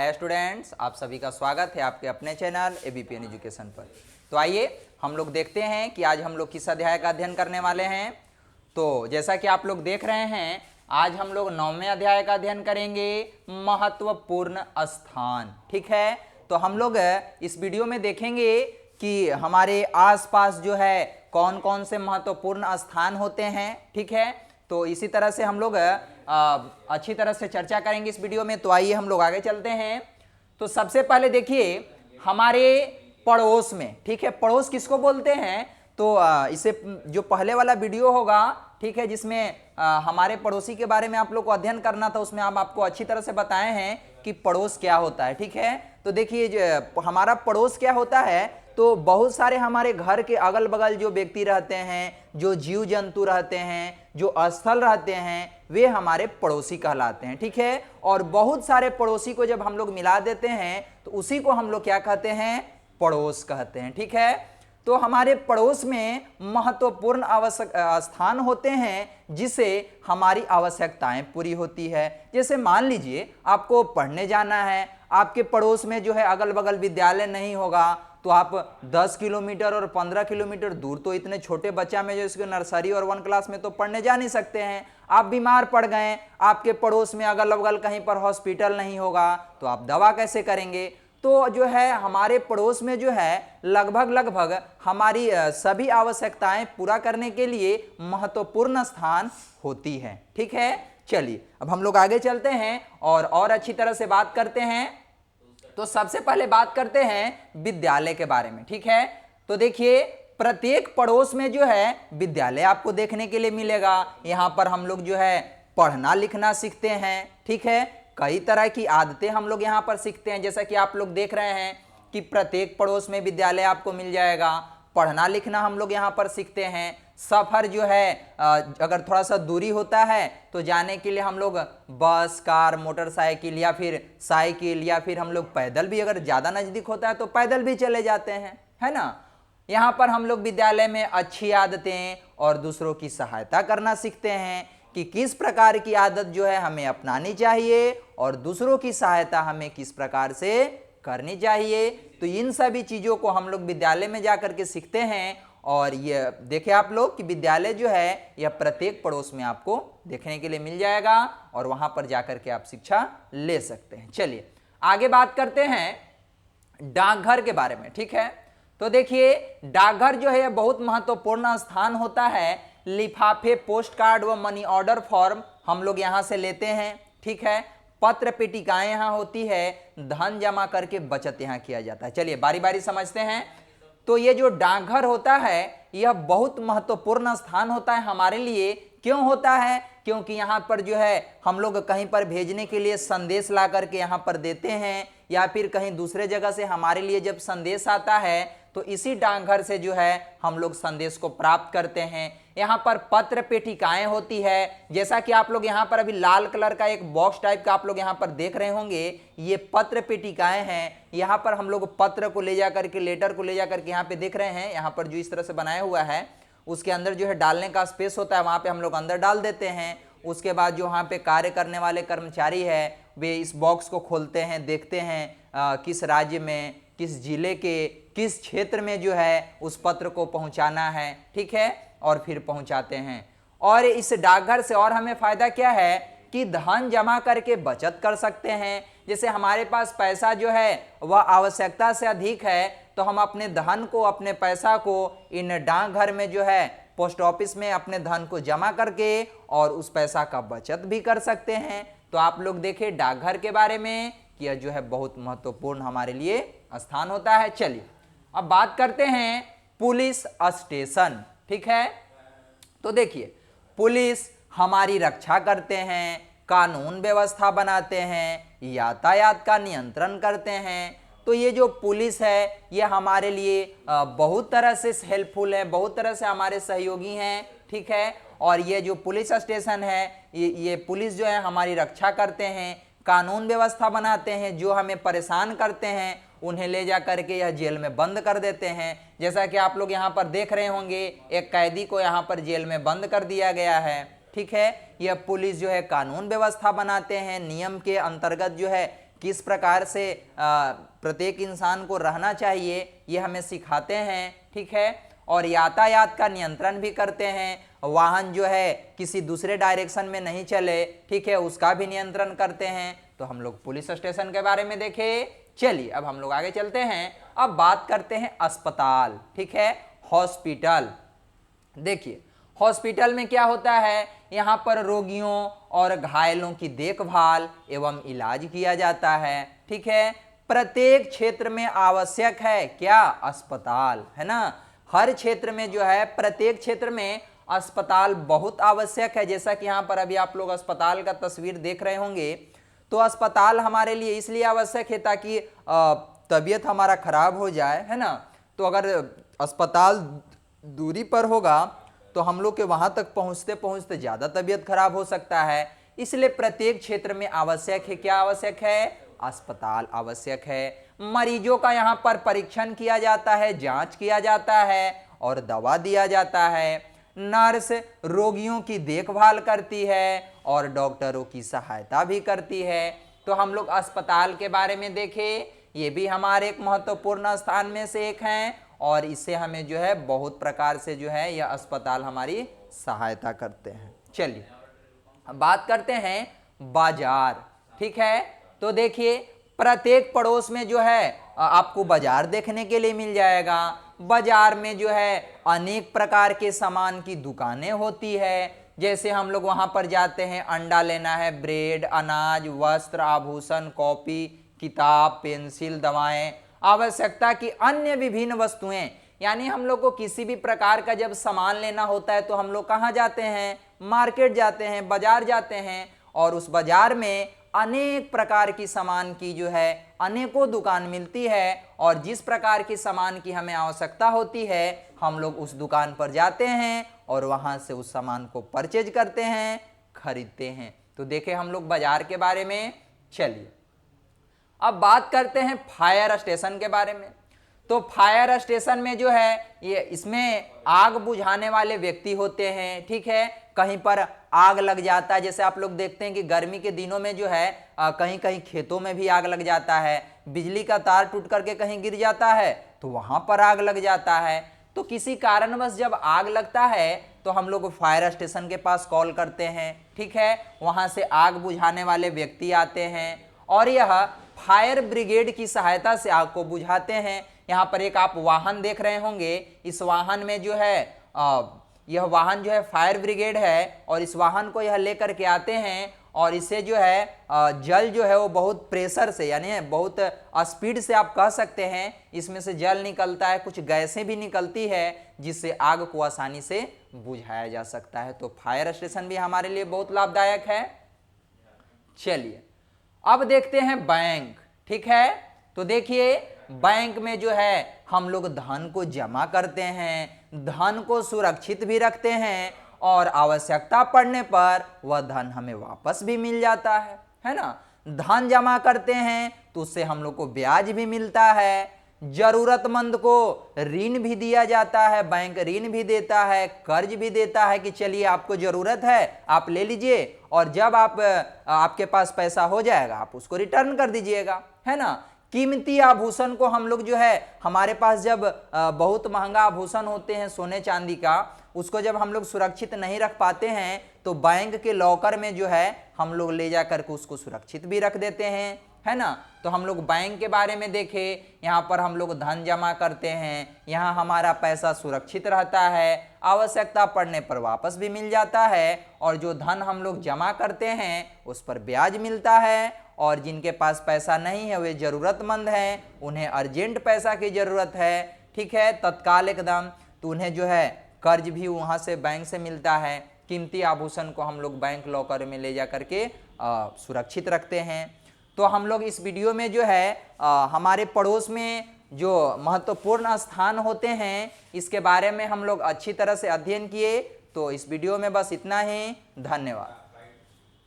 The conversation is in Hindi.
हाय स्टूडेंट्स, आप सभी का स्वागत है आपके अपने चैनल एबीपीएन एजुकेशन पर। तो आइए हम लोग देखते हैं कि आज हम लोग किस अध्याय का अध्ययन करने वाले हैं। तो जैसा कि आप लोग देख रहे हैं, आज हम लोग 9वें अध्याय का अध्ययन करेंगे, महत्वपूर्ण स्थान। ठीक है, तो हम लोग इस वीडियो में देखेंगे कि हमारे आसपास जो है कौन कौन से महत्वपूर्ण स्थान होते हैं। ठीक है, तो इसी तरह से हम लोग अच्छी तरह से चर्चा करेंगे इस वीडियो में। तो आइए हम लोग आगे चलते हैं। तो सबसे पहले देखिए हमारे पड़ोस में, ठीक है, पड़ोस किसको बोलते हैं, तो इसे जो पहले वाला वीडियो होगा, ठीक है, जिसमें हमारे पड़ोसी के बारे में आप लोग को अध्ययन करना था, उसमें हम आपको अच्छी तरह से बताए हैं कि पड़ोस क्या होता है। ठीक है, तो देखिए हमारा पड़ोस क्या होता है, तो बहुत सारे हमारे घर के अगल बगल जो व्यक्ति रहते हैं, जो जीव जंतु रहते हैं, जो स्थल रहते हैं, वे हमारे पड़ोसी कहलाते हैं। ठीक है, और बहुत सारे पड़ोसी को जब हम लोग मिला देते हैं तो उसी को हम लोग क्या कहते हैं, पड़ोस कहते हैं। ठीक है, तो हमारे पड़ोस में महत्वपूर्ण आवश्यक स्थान होते हैं जिसे हमारी आवश्यकताएं पूरी होती है। जैसे मान लीजिए आपको पढ़ने जाना है, आपके पड़ोस में जो है अगल बगल विद्यालय नहीं होगा, तो आप 10 किलोमीटर और 15 किलोमीटर दूर, तो इतने छोटे बच्चा में जो इसके नर्सरी और 1 क्लास में तो पढ़ने जा नहीं सकते हैं। आप बीमार पड़ गए, आपके पड़ोस में अगल बगल कहीं पर हॉस्पिटल नहीं होगा, तो आप दवा कैसे करेंगे। तो जो है हमारे पड़ोस में जो है लगभग हमारी सभी आवश्यकताएं पूरा करने के लिए महत्वपूर्ण स्थान होती है। ठीक है, चलिए अब हम लोग आगे चलते हैं और अच्छी तरह से बात करते हैं। तो सबसे पहले बात करते हैं विद्यालय के बारे में। ठीक है, तो देखिए प्रत्येक पड़ोस में जो है विद्यालय आपको देखने के लिए मिलेगा। यहां पर हम लोग जो है पढ़ना लिखना सीखते हैं। ठीक है, कई तरह की आदतें हम लोग यहाँ पर सीखते हैं, जैसा कि आप लोग देख रहे हैं कि प्रत्येक पड़ोस में विद्यालय आपको मिल जाएगा। पढ़ना लिखना हम लोग यहाँ पर सीखते हैं। सफर जो है अगर थोड़ा सा दूरी होता है तो जाने के लिए हम लोग बस, कार, मोटरसाइकिल या फिर साइकिल या फिर हम लोग पैदल भी, अगर ज़्यादा नज़दीक होता है तो पैदल भी चले जाते हैं, है ना। यहाँ पर हम लोग विद्यालय में अच्छी आदतें और दूसरों की सहायता करना सीखते हैं कि किस प्रकार की आदत जो है हमें अपनानी चाहिए और दूसरों की सहायता हमें किस प्रकार से करनी चाहिए। तो इन सभी चीज़ों को हम लोग विद्यालय में जाकर के सीखते हैं। और ये देखें आप लोग कि विद्यालय जो है यह प्रत्येक पड़ोस में आपको देखने के लिए मिल जाएगा और वहां पर जाकर के आप शिक्षा ले सकते हैं। चलिए आगे बात करते हैं डाकघर के बारे में। ठीक है, तो देखिए डाकघर जो है बहुत महत्वपूर्ण स्थान होता है। लिफाफे, पोस्ट कार्ड व मनी ऑर्डर फॉर्म हम लोग यहाँ से लेते हैं। ठीक है, पत्र पेटिकाएं यहाँ होती है, धन जमा करके बचत यहाँ किया जाता है। चलिए बारी बारी समझते हैं। तो ये जो डाकघर होता है यह बहुत महत्वपूर्ण स्थान होता है हमारे लिए। क्यों होता है, क्योंकि यहाँ पर जो है हम लोग कहीं पर भेजने के लिए संदेश ला करके यहाँ पर देते हैं, या फिर कहीं दूसरे जगह से हमारे लिए जब संदेश आता है तो इसी डाकघर से जो है हम लोग संदेश को प्राप्त करते हैं। यहाँ पर पत्र पेटिकाएं होती है, जैसा कि आप लोग यहाँ पर अभी लाल कलर का एक बॉक्स टाइप का आप लोग यहाँ पर देख रहे होंगे, ये पत्र पेटिकाएं हैं। यहाँ पर हम लोग पत्र को ले जा करके, लेटर को ले जा करके यहाँ पे देख रहे हैं, यहाँ पर जो इस तरह से बनाया हुआ है उसके अंदर जो है डालने का स्पेस होता है, वहाँ पे हम लोग अंदर डाल देते हैं। उसके बाद जो वहाँ पे कार्य करने वाले कर्मचारी है वे इस बॉक्स को खोलते हैं, देखते हैं किस राज्य में, किस जिले के, किस क्षेत्र में जो है उस पत्र को पहुंचाना है। ठीक है, और फिर पहुंचाते हैं। और इस डाकघर से और हमें फायदा क्या है कि धन जमा करके बचत कर सकते हैं। जैसे हमारे पास पैसा जो है वह आवश्यकता से अधिक है, तो हम अपने धन को, अपने पैसा को इन डाकघर में जो है पोस्ट ऑफिस में अपने धन को जमा करके और उस पैसा का बचत भी कर सकते हैं। तो आप लोग देखें डाकघर के बारे में कि यह जो है बहुत महत्वपूर्ण हमारे लिए स्थान होता है। चलिए अब बात करते हैं पुलिस स्टेशन। ठीक है, तो देखिए पुलिस हमारी रक्षा करते हैं, कानून व्यवस्था बनाते हैं, यातायात का नियंत्रण करते हैं। तो ये जो पुलिस है ये हमारे लिए बहुत तरह से हेल्पफुल है, बहुत तरह से हमारे सहयोगी हैं। ठीक है, और ये जो पुलिस स्टेशन है ये पुलिस जो है हमारी रक्षा करते हैं, कानून व्यवस्था बनाते हैं, जो हमें परेशान करते हैं उन्हें ले जा करके यह जेल में बंद कर देते हैं। जैसा कि आप लोग यहाँ पर देख रहे होंगे, एक कैदी को यहाँ पर जेल में बंद कर दिया गया है। ठीक है, यह पुलिस जो है कानून व्यवस्था बनाते हैं, नियम के अंतर्गत जो है किस प्रकार से प्रत्येक इंसान को रहना चाहिए ये हमें सिखाते हैं, ठीक है। और यातायात का नियंत्रण भी करते हैं, वाहन जो है किसी दूसरे डायरेक्शन में नहीं चले, ठीक है, उसका भी नियंत्रण करते हैं। तो हम लोग पुलिस स्टेशन के बारे में देखे। चलिए अब हम लोग आगे चलते हैं, अब बात करते हैं अस्पताल, ठीक है, हॉस्पिटल। देखिए हॉस्पिटल में क्या होता है, यहाँ पर रोगियों और घायलों की देखभाल एवं इलाज किया जाता है, ठीक है। प्रत्येक क्षेत्र में आवश्यक है क्या, अस्पताल, है ना। हर क्षेत्र में जो है, प्रत्येक क्षेत्र में अस्पताल बहुत आवश्यक है। जैसा कि यहाँ पर अभी आप लोग अस्पताल का तस्वीर देख रहे होंगे, तो अस्पताल हमारे लिए इसलिए आवश्यक है ताकि तबीयत हमारा खराब हो जाए, है ना। तो अगर अस्पताल दूरी पर होगा तो हम लोग के वहां तक पहुंचते पहुंचते ज्यादा तबीयत खराब हो सकता है। इसलिए प्रत्येक क्षेत्र में आवश्यक है, क्या आवश्यक है, अस्पताल आवश्यक है। मरीजों का यहाँ पर परीक्षण किया जाता है, जांच किया जाता है और दवा दिया जाता है। नर्स रोगियों की देखभाल करती है और डॉक्टरों की सहायता भी करती है। तो हम लोग अस्पताल के बारे में देखें, ये भी हमारे एक महत्वपूर्ण स्थान में से एक है और इससे हमें जो है बहुत प्रकार से जो है यह अस्पताल हमारी सहायता करते हैं। चलिए अब बात करते हैं बाजार, ठीक है। तो देखिए प्रत्येक पड़ोस में जो है आपको बाजार देखने के लिए मिल जाएगा। बाजार में जो है अनेक प्रकार के सामान की दुकानें होती है। जैसे हम लोग वहां पर जाते हैं, अंडा लेना है, ब्रेड, अनाज, वस्त्र, आभूषण, कॉपी, किताब, पेंसिल, दवाएं, आवश्यकता की अन्य विभिन्न वस्तुएं। यानी हम लोग को किसी भी प्रकार का जब सामान लेना होता है तो हम लोग कहाँ जाते हैं, मार्केट जाते हैं, बाजार जाते हैं। और उस बाजार में अनेक प्रकार की सामान की जो है अनेकों दुकान मिलती है और जिस प्रकार की सामान की हमें आवश्यकता होती है हम लोग उस दुकान पर जाते हैं और वहां से उस सामान को परचेज करते हैं, खरीदते हैं। तो देखें हम लोग बाजार के बारे में। चलिए अब बात करते हैं फायर स्टेशन के बारे में। तो फायर स्टेशन में जो है ये इसमें आग बुझाने वाले व्यक्ति होते हैं, ठीक है। कहीं पर आग लग जाता है, जैसे आप लोग देखते हैं कि गर्मी के दिनों में जो है कहीं कहीं खेतों में भी आग लग जाता है, बिजली का तार टूट करके कहीं गिर जाता है तो वहां पर आग लग जाता है। तो किसी कारणवश जब आग लगता है तो हम लोग फायर स्टेशन के पास कॉल करते हैं, ठीक है। वहां से आग बुझाने वाले व्यक्ति आते हैं और यह फायर ब्रिगेड की सहायता से आग को बुझाते हैं। यहाँ पर एक आप वाहन देख रहे होंगे, इस वाहन में जो है यह वाहन जो है फायर ब्रिगेड है और इस वाहन को यह लेकर के आते हैं और इसे जो है जल जो है वो बहुत प्रेशर से यानी बहुत स्पीड से आप कह सकते हैं इसमें से जल निकलता है, कुछ गैसें भी निकलती है जिससे आग को आसानी से बुझाया जा सकता है। तो फायर स्टेशन भी हमारे लिए बहुत लाभदायक है। चलिए अब देखते हैं बैंक, ठीक है। तो देखिए बैंक में जो है हम लोग धन को जमा करते हैं, धन को सुरक्षित भी रखते हैं और आवश्यकता पड़ने पर वह धन हमें वापस भी मिल जाता है ना। धन जमा करते हैं तो उससे हम लोग को ब्याज भी मिलता है, जरूरतमंद को ऋण भी दिया जाता है, बैंक ऋण भी देता है, कर्ज भी देता है कि चलिए आपको जरूरत है आप ले लीजिए और जब आपके पास पैसा हो जाएगा आप उसको रिटर्न कर दीजिएगा, है ना। कीमती आभूषण को हम लोग जो है हमारे पास जब बहुत महंगा आभूषण होते हैं सोने चांदी का, उसको जब हम लोग सुरक्षित नहीं रख पाते हैं तो बैंक के लॉकर में जो है हम लोग ले जा करके उसको सुरक्षित भी रख देते हैं, है ना। तो हम लोग बैंक के बारे में देखें, यहाँ पर हम लोग धन जमा करते हैं, यहाँ हमारा पैसा सुरक्षित रहता है, आवश्यकता पड़ने पर वापस भी मिल जाता है और जो धन हम लोग जमा करते हैं उस पर ब्याज मिलता है। और जिनके पास पैसा नहीं है वे जरूरतमंद हैं, उन्हें अर्जेंट पैसा की जरूरत है, ठीक है, तत्काल एकदम, तो उन्हें जो है कर्ज भी वहाँ से बैंक से मिलता है। कीमती आभूषण को हम लोग बैंक लॉकर में ले जा करके सुरक्षित रखते हैं। तो हम लोग इस वीडियो में जो है हमारे पड़ोस में जो महत्वपूर्ण स्थान होते हैं इसके बारे में हम लोग अच्छी तरह से अध्ययन किए। तो इस वीडियो में बस इतना ही, धन्यवाद।